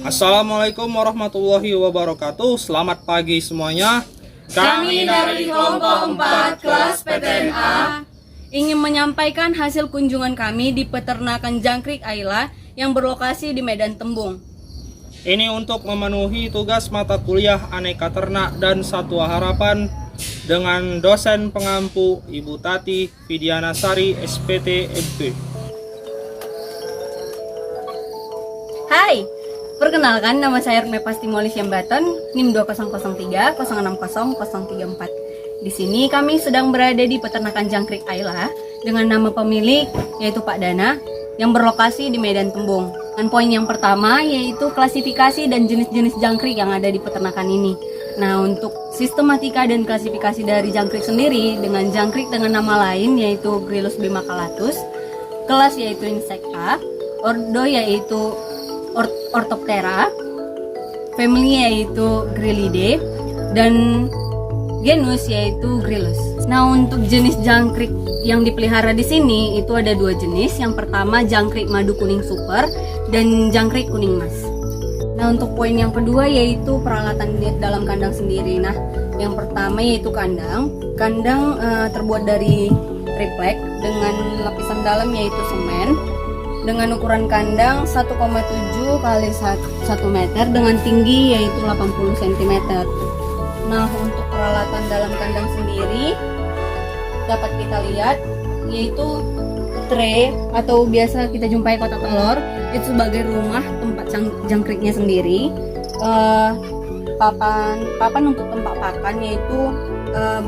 Assalamualaikum warahmatullahi wabarakatuh. Selamat pagi semuanya. Kami dari kelompok 4 kelas PTNA ingin menyampaikan hasil kunjungan kami di peternakan jangkrik Ayla yang berlokasi di Medan Tembung. Ini untuk memenuhi tugas mata kuliah aneka ternak dan satwa harapan dengan dosen pengampu Ibu Tati Vidianasari SPT MP. Hai, perkenalkan nama saya Ermepas Timolis Yambaton, NIM 2003 060 034. Di sini kami sedang berada di peternakan jangkrik Ayla dengan nama pemilik yaitu Pak Dana yang berlokasi di Medan Tembung. Dan poin yang pertama yaitu klasifikasi dan jenis-jenis jangkrik yang ada di peternakan ini. Nah, untuk sistematika dan klasifikasi dari jangkrik sendiri dengan jangkrik dengan nama lain yaitu Gryllus bimaculatus, kelas yaitu Insecta, ordo yaitu Orthoptera, family yaitu Grylidae, dan genus yaitu Gryllus. Nah, untuk jenis jangkrik yang dipelihara di sini itu ada dua jenis. Yang pertama jangkrik madu kuning super dan jangkrik kuning mas. Nah, untuk poin yang kedua yaitu peralatan di dalam kandang sendiri. Nah, yang pertama yaitu kandang. Kandang terbuat dari triplek dengan lapisan dalam yaitu semen, dengan ukuran kandang 1,7 kali 1 meter dengan tinggi yaitu 80 cm. Nah, untuk peralatan dalam kandang sendiri dapat kita lihat yaitu tray atau biasa kita jumpai kotak telur itu sebagai rumah tempat jangkriknya sendiri. Papan untuk tempat pakan yaitu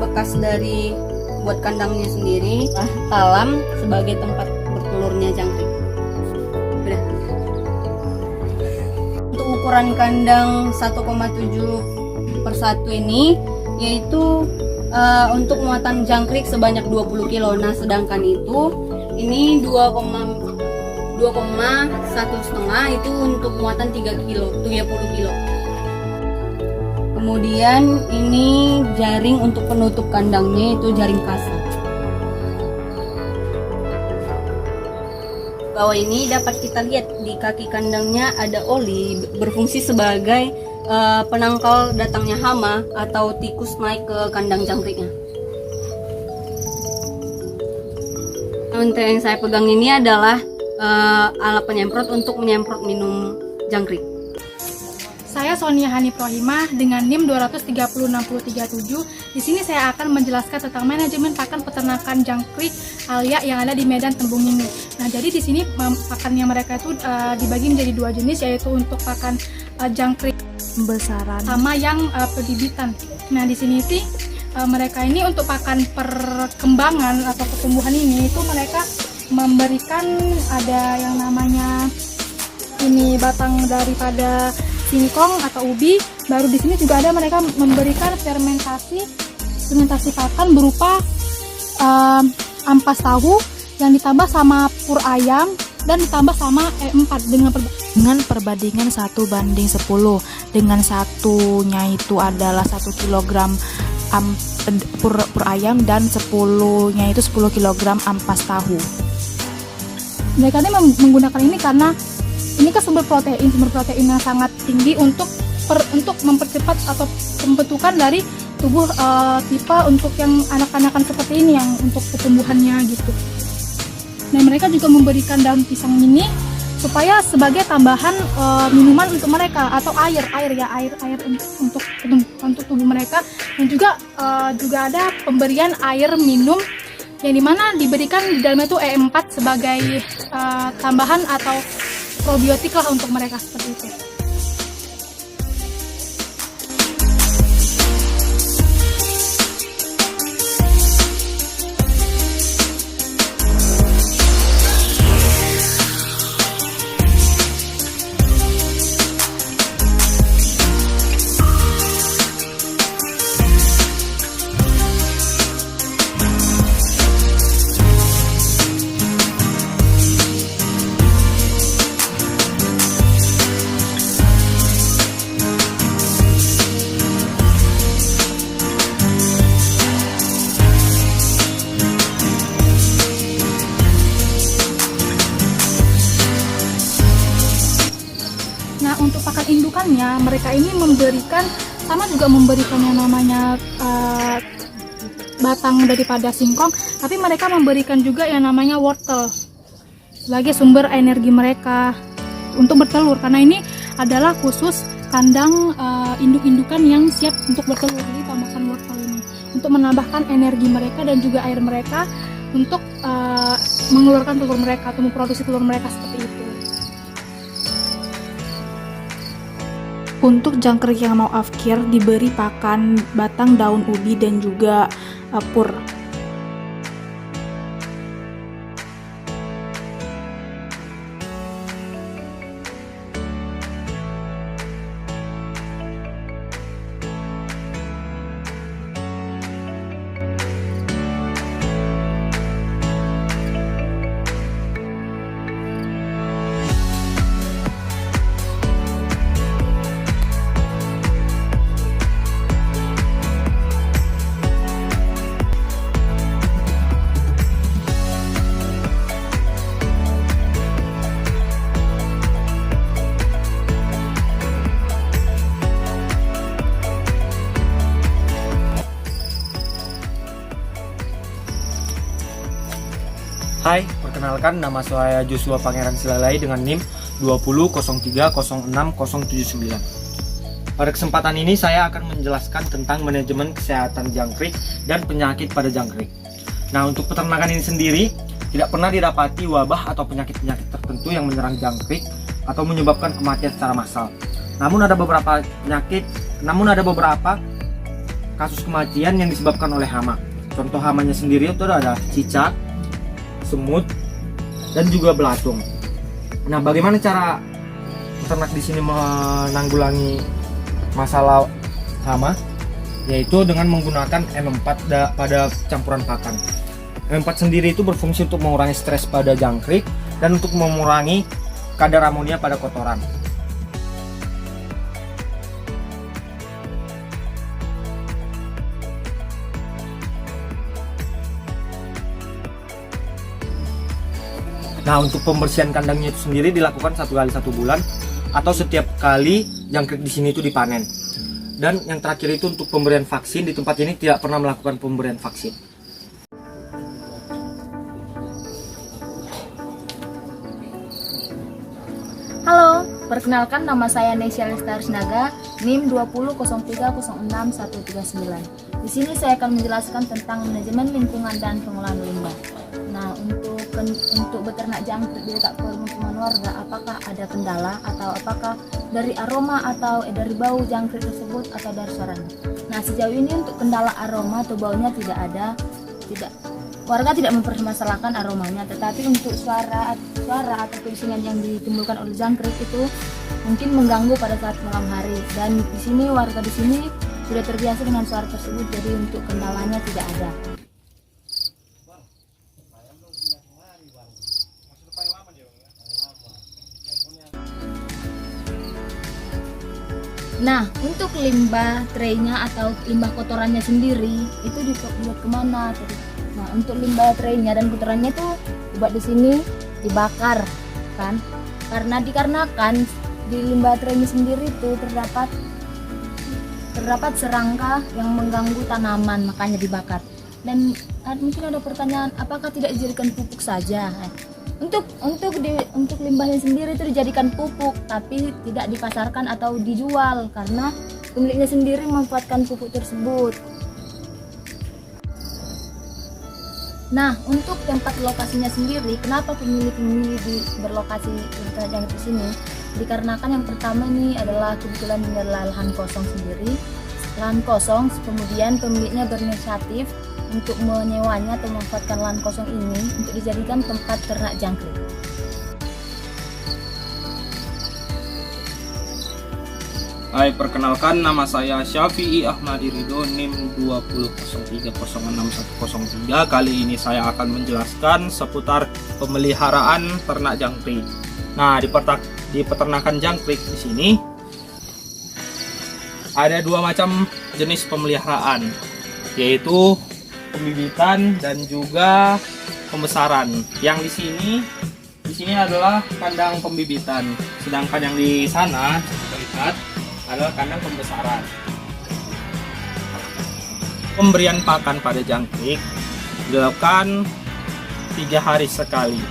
bekas dari buat kandangnya sendiri. Talam sebagai tempat bertelurnya jangkrik. Untuk ukuran kandang 1,7 per 1 ini yaitu untuk muatan jangkrik sebanyak 20 kilo. Nah, sedangkan itu ini 2,1 setengah itu untuk muatan 30 kilo. Kemudian ini jaring untuk penutup kandangnya itu jaring kasa. Bawah ini dapat kita lihat di kaki kandangnya ada oli berfungsi sebagai penangkal datangnya hama atau tikus naik ke kandang jangkriknya. Untuk yang saya pegang ini adalah alat penyemprot untuk menyemprot minum jangkrik. Saya Sonia Hanif Rohimah dengan NIM 2306037. Di sini saya akan menjelaskan tentang manajemen pakan peternakan jangkrik Alia yang ada di Medan Tembung ini. Nah, jadi di sini pakannya mereka itu dibagi menjadi dua jenis, yaitu untuk pakan jangkrik besaran sama yang perbibitan. Nah, di sini sih mereka ini untuk pakan perkembangan atau pertumbuhan ini itu mereka memberikan ada yang namanya ini batang daripada singkong atau ubi. Baru di sini juga ada mereka memberikan fermentasi pakan berupa ampas tahu yang ditambah sama pur ayam dan ditambah sama E4 dengan perbandingan 1:10. Dengan satunya itu adalah 1 kg pur ayam dan 10-nya itu 10 kg ampas tahu. Mereka ini menggunakan ini karena ini kan sumber protein yang sangat tinggi untuk mempercepat atau pembentukan dari tubuh tipe untuk yang anak-anakan seperti ini yang untuk pertumbuhannya gitu. Nah, mereka juga memberikan daun pisang ini supaya sebagai tambahan minuman untuk mereka atau air untuk tubuh mereka, dan juga ada pemberian air minum yang dimana diberikan di dalamnya itu E4 sebagai tambahan atau probiotik lah untuk mereka seperti itu. untuk pakan indukannya, mereka ini memberikan yang namanya batang daripada singkong, tapi mereka memberikan juga yang namanya wortel sebagai sumber energi mereka untuk bertelur, karena ini adalah khusus kandang induk-indukan yang siap untuk bertelur. Jadi tambahkan wortel ini untuk menambahkan energi mereka dan juga air mereka untuk mengeluarkan telur mereka atau memproduksi telur mereka seperti itu. Untuk jangkrik yang mau afkir diberi pakan batang daun ubi dan juga pur. Hai, perkenalkan nama saya Joshua Pangeran Silalai dengan NIM 2003060079. Pada kesempatan ini saya akan menjelaskan tentang manajemen kesehatan jangkrik dan penyakit pada jangkrik. Nah, untuk peternakan ini sendiri tidak pernah didapati wabah atau penyakit-penyakit tertentu yang menyerang jangkrik atau menyebabkan kematian secara massal. Namun ada beberapa kasus kematian yang disebabkan oleh hama. Contoh hamanya sendiri itu ada cicak, semut, dan juga belatung. Nah, bagaimana cara peternak di sini menanggulangi masalah hama? Yaitu dengan menggunakan M4 pada campuran pakan. M4 sendiri itu berfungsi untuk mengurangi stres pada jangkrik dan untuk mengurangi kadar amonia pada kotoran. Nah, untuk pembersihan kandangnya itu sendiri dilakukan 1 kali 1 bulan atau setiap kali jangkrik di sini itu dipanen. Dan yang terakhir itu untuk pemberian vaksin, di tempat ini tidak pernah melakukan pemberian vaksin. Halo, perkenalkan nama saya Nesya Lestarisnaga, NIM 2003060139. Di sini saya akan menjelaskan tentang manajemen lingkungan dan pengelolaan limbah. Nah, untuk beternak jangkrik di dekat permukiman warga, apakah ada kendala atau apakah dari aroma atau dari bau jangkrik tersebut atau dari suaranya? Nah, sejauh ini untuk kendala aroma atau baunya tidak ada, warga tidak mempermasalahkan aromanya, tetapi untuk suara atau kebisingan yang ditimbulkan oleh jangkrik itu mungkin mengganggu pada saat malam hari, dan di sini warga di sini sudah terbiasa dengan suara tersebut, jadi untuk kendalanya tidak ada. Nah, untuk limbah traynya atau limbah kotorannya sendiri itu dibuat kemana? Nah, untuk limbah traynya dan kotorannya itu dibuat di sini, dibakar, kan? Dikarenakan di limbah traynya sendiri itu terdapat serangga yang mengganggu tanaman, makanya dibakar. Dan mungkin ada pertanyaan, apakah tidak dijadikan pupuk saja? Untuk limbahnya sendiri itu dijadikan pupuk, tapi tidak dipasarkan atau dijual karena pemiliknya sendiri memanfaatkan pupuk tersebut. Nah, untuk tempat lokasinya sendiri, kenapa pemilik berlokasi di sini? Dikarenakan yang pertama ini adalah kebetulan ini adalah lahan kosong sendiri, lahan kosong, kemudian pemiliknya berinisiatif untuk menyewanya atau memanfaatkan lahan kosong ini untuk dijadikan tempat ternak jangkrik. Hai, perkenalkan nama saya Syafi'i Ahmadi Ridho, NIM 2003060103. Kali ini saya akan menjelaskan seputar pemeliharaan ternak jangkrik. Nah, di peternakan jangkrik di sini ada 2 macam jenis pemeliharaan, yaitu pembibitan dan juga pembesaran. Yang di sini adalah kandang pembibitan. Sedangkan yang di sana terlihat adalah kandang pembesaran. Pemberian pakan pada jangkrik dilakukan 3 hari sekali.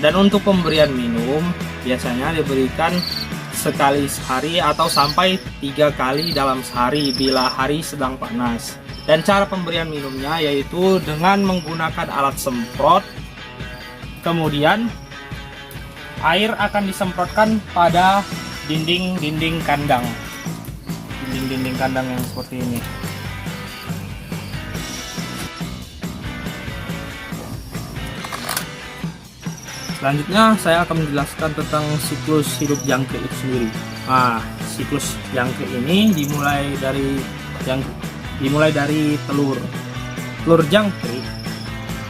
Dan untuk pemberian minum biasanya diberikan sekali sehari atau sampai 3 kali dalam sehari bila hari sedang panas. Dan cara pemberian minumnya yaitu dengan menggunakan alat semprot. Kemudian air akan disemprotkan pada dinding-dinding kandang. Dinding-dinding kandang yang seperti ini. Selanjutnya saya akan menjelaskan tentang siklus hidup jangkrik itu sendiri. Nah, siklus jangkrik ini dimulai dari telur. Telur jangkrik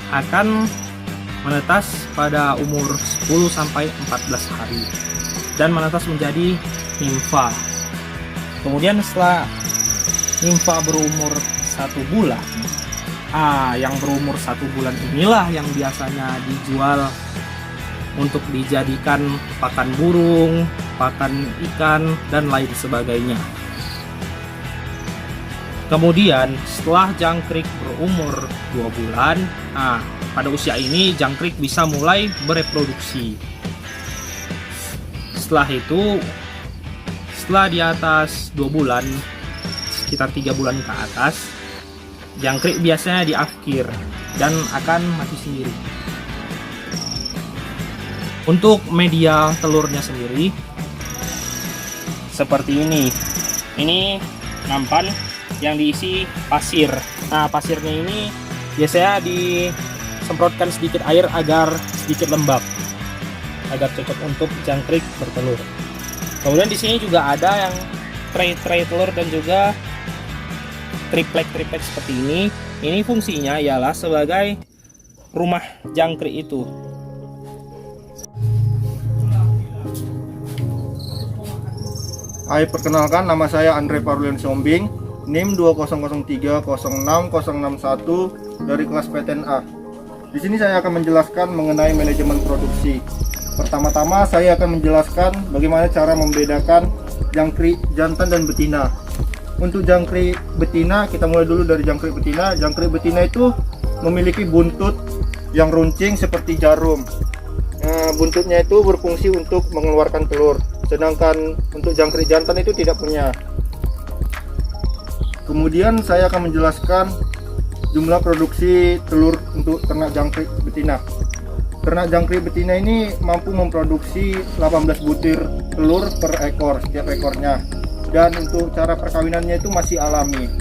akan menetas pada umur 10 sampai 14 hari dan menetas menjadi nimfa. Kemudian setelah nimfa berumur 1 bulan, yang berumur 1 bulan inilah yang biasanya dijual untuk dijadikan pakan burung, pakan ikan, dan lain sebagainya. Kemudian setelah jangkrik berumur 2 bulan, pada usia ini jangkrik bisa mulai bereproduksi. Setelah itu, setelah di atas 2 bulan, sekitar 3 bulan ke atas, jangkrik biasanya diafkir dan akan mati sendiri. Untuk media telurnya sendiri seperti ini. Ini nampan yang diisi pasir. Nah, pasirnya ini biasanya disemprotkan sedikit air agar sedikit lembab, agar cocok untuk jangkrik bertelur. Kemudian di sini juga ada yang tray telur dan juga triplek seperti ini. Ini fungsinya ialah sebagai rumah jangkrik itu. Hai, perkenalkan, nama saya Andre Parlian Sombing, NIM 2003060061 dari kelas PTNA. Di sini saya akan menjelaskan mengenai manajemen produksi. Pertama-tama saya akan menjelaskan bagaimana cara membedakan jangkrik jantan dan betina. Untuk jangkrik betina, kita mulai dulu dari jangkrik betina. Jangkrik betina itu memiliki buntut yang runcing seperti jarum. Buntutnya itu berfungsi untuk mengeluarkan telur. Sedangkan untuk jangkrik jantan itu tidak punya. Kemudian saya akan menjelaskan jumlah produksi telur untuk ternak jangkrik betina. Ternak jangkrik betina ini mampu memproduksi 18 butir telur per ekor setiap ekornya. Dan untuk cara perkawinannya itu masih alami.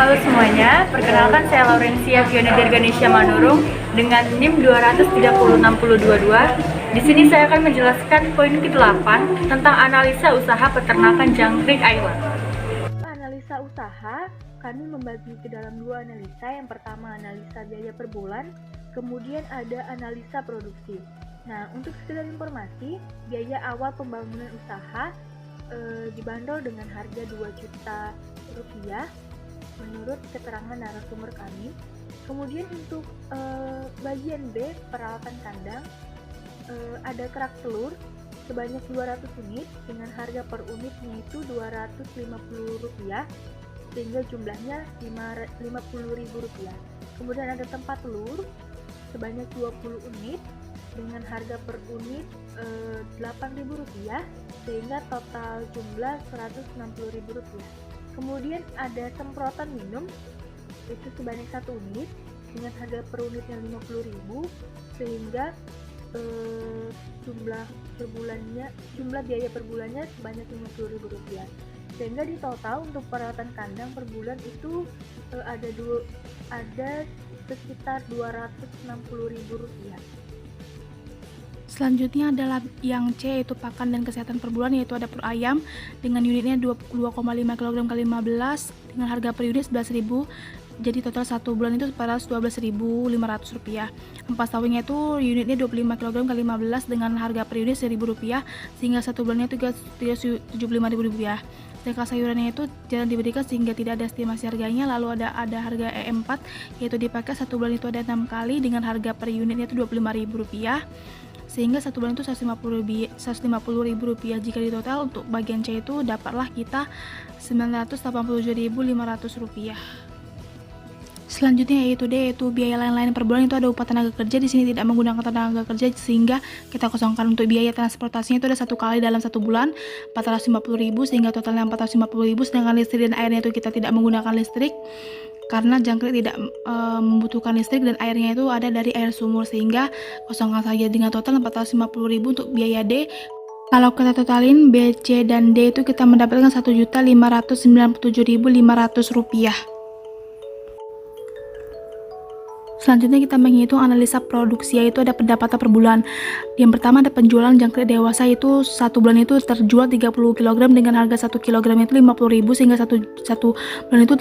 Halo semuanya, perkenalkan saya Laurencia Fiona Dirganesha Manurung dengan NIM 2306022. Di sini saya akan menjelaskan poin ke-8 tentang analisa usaha peternakan jangkrik Ayla. Analisa usaha, kami membagi ke dalam dua analisa. Yang pertama analisa biaya per bulan, kemudian ada analisa produksi. Nah, untuk sekedar informasi, biaya awal pembangunan usaha dibanderol dengan harga 2 juta rupiah menurut keterangan narasumber kami. Kemudian untuk bagian B, peralatan kandang, ada kerak telur sebanyak 200 unit dengan harga per unitnya itu Rp250 sehingga jumlahnya Rp50.000. Kemudian ada tempat telur sebanyak 20 unit dengan harga per unit Rp8.000 sehingga total jumlah Rp160.000. Kemudian ada semprotan minum itu sebanyak 1 unit dengan harga per unitnya Rp50.000 sehingga jumlah biaya per bulannya sebanyak Rp50.000. Sehingga di total untuk perawatan kandang per bulan itu ada sekitar Rp260.000. Selanjutnya adalah yang C, yaitu pakan dan kesehatan per bulan, yaitu ada per ayam dengan unitnya 2,5 kg kali 15 dengan harga per unit Rp11.000. Jadi total 1 bulan itu Rp412.500. Ampas tawingnya itu unitnya 25 kg kali 15 dengan harga per unit Rp1.000 sehingga 1 bulannya itu Rp375.000. Sedangkan sayurannya itu jarang diberikan sehingga tidak ada estimasi harganya. Lalu ada harga E4 yaitu dipakai 1 bulan itu ada 6 kali dengan harga per unitnya itu Rp25.000 sehingga 1 bulan itu Rp150.000. Jika di total untuk bagian C itu dapatlah kita Rp987.500. Selanjutnya yaitu D, yaitu biaya lain-lain per bulan, itu ada upah tenaga kerja. Di sini tidak menggunakan tenaga kerja sehingga kita kosongkan. Untuk biaya transportasinya itu ada 1 kali dalam 1 bulan Rp450.000 sehingga totalnya Rp450.000. Sedangkan listrik dan airnya itu kita tidak menggunakan listrik karena jangkrik tidak membutuhkan listrik dan airnya itu ada dari air sumur sehingga kosongkan saja dengan total Rp450.000 untuk biaya D. Kalau kita totalin B, C, dan D itu kita mendapatkan Rp1.597.500. Selanjutnya kita menghitung analisa produksi, yaitu ada pendapatan per bulan. Yang pertama ada penjualan jangkrik dewasa, itu 1 bulan itu terjual 30 kg dengan harga 1 kg itu Rp50.000 sehingga satu bulan itu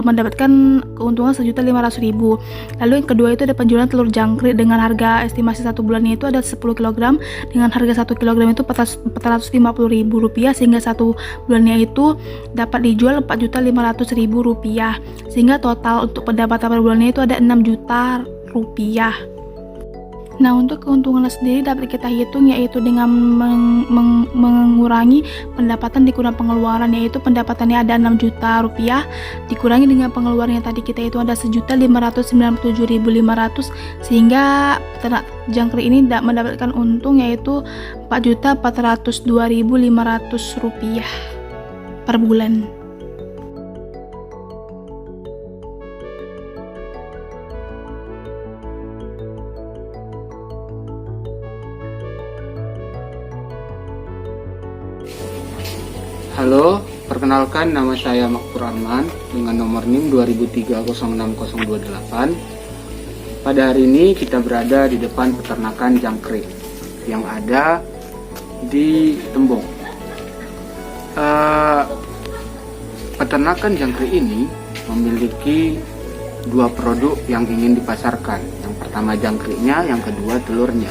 mendapatkan keuntungan Rp1.500.000. Lalu yang kedua itu ada penjualan telur jangkrik dengan harga estimasi 1 bulannya itu ada 10 kg dengan harga 1 kg itu Rp450.000 sehingga 1 bulannya itu dapat dijual Rp4.500.000 sehingga total untuk pendapatan per bulannya itu ada Rp6 juta. Nah, untuk keuntungan sendiri dapat kita hitung yaitu dengan mengurangi pendapatan dikurang pengeluaran, yaitu pendapatannya ada Rp6 juta dikurangi dengan pengeluaran yang tadi kita itu ada Rp1.597.500 sehingga peternak jangkrik ini mendapatkan untung yaitu Rp4.402.500 per bulan. Halo, perkenalkan nama saya Makfur Rahman dengan nomor NIM 2003-06028. Pada hari ini kita berada di depan peternakan jangkrik yang ada di Tembong. Peternakan jangkrik ini memiliki 2 produk yang ingin dipasarkan. Yang pertama jangkriknya, yang kedua telurnya.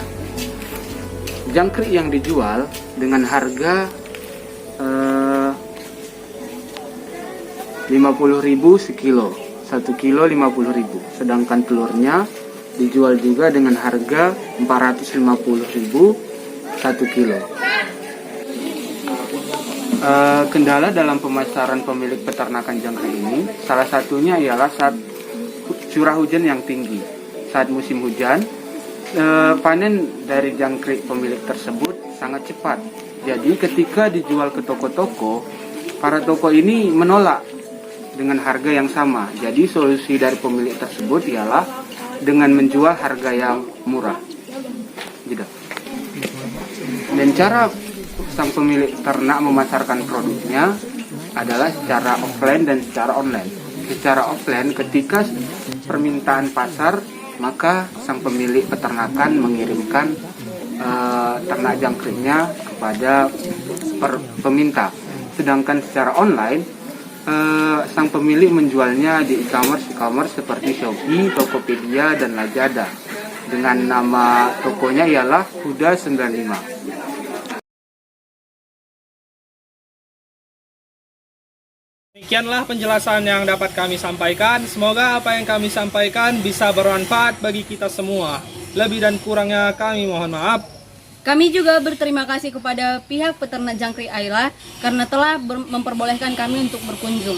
Jangkrik yang dijual dengan harga Rp50.000 sekilo, 1 kilo Rp50.000. Sedangkan telurnya dijual juga dengan harga Rp450.000 1 kilo. Kendala dalam pemasaran pemilik peternakan jangkrik ini salah satunya ialah saat curah hujan yang tinggi. Saat musim hujan, panen dari jangkrik pemilik tersebut sangat cepat. Jadi ketika dijual ke toko-toko, para toko ini menolak dengan harga yang sama. Jadi solusi dari pemilik tersebut ialah dengan menjual harga yang murah. Gitu. Dan cara sang pemilik ternak memasarkan produknya adalah secara offline dan secara online. secara offline ketika permintaan pasar, maka sang pemilik peternakan mengirimkan ternak jangkriknya kepada peminta. Sedangkan secara online, sang pemilik menjualnya di e-commerce seperti Shopee, Tokopedia, dan Lazada. Dengan nama tokonya ialah Huda 95. Demikianlah penjelasan yang dapat kami sampaikan. Semoga apa yang kami sampaikan bisa bermanfaat bagi kita semua. Lebih dan kurangnya kami mohon maaf. Kami juga berterima kasih kepada pihak peternak jangkrik Ayla karena telah memperbolehkan kami untuk berkunjung.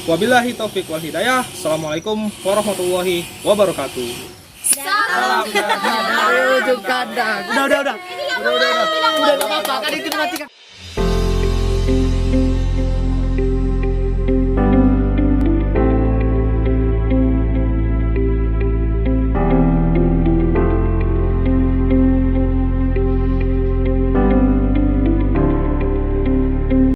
Wabillahi taufik wal hidayah. Assalamualaikum warahmatullahi wabarakatuh. Salam dari ujung kandang. Udah. Udah, gak apa-apa. Kan itu matikan.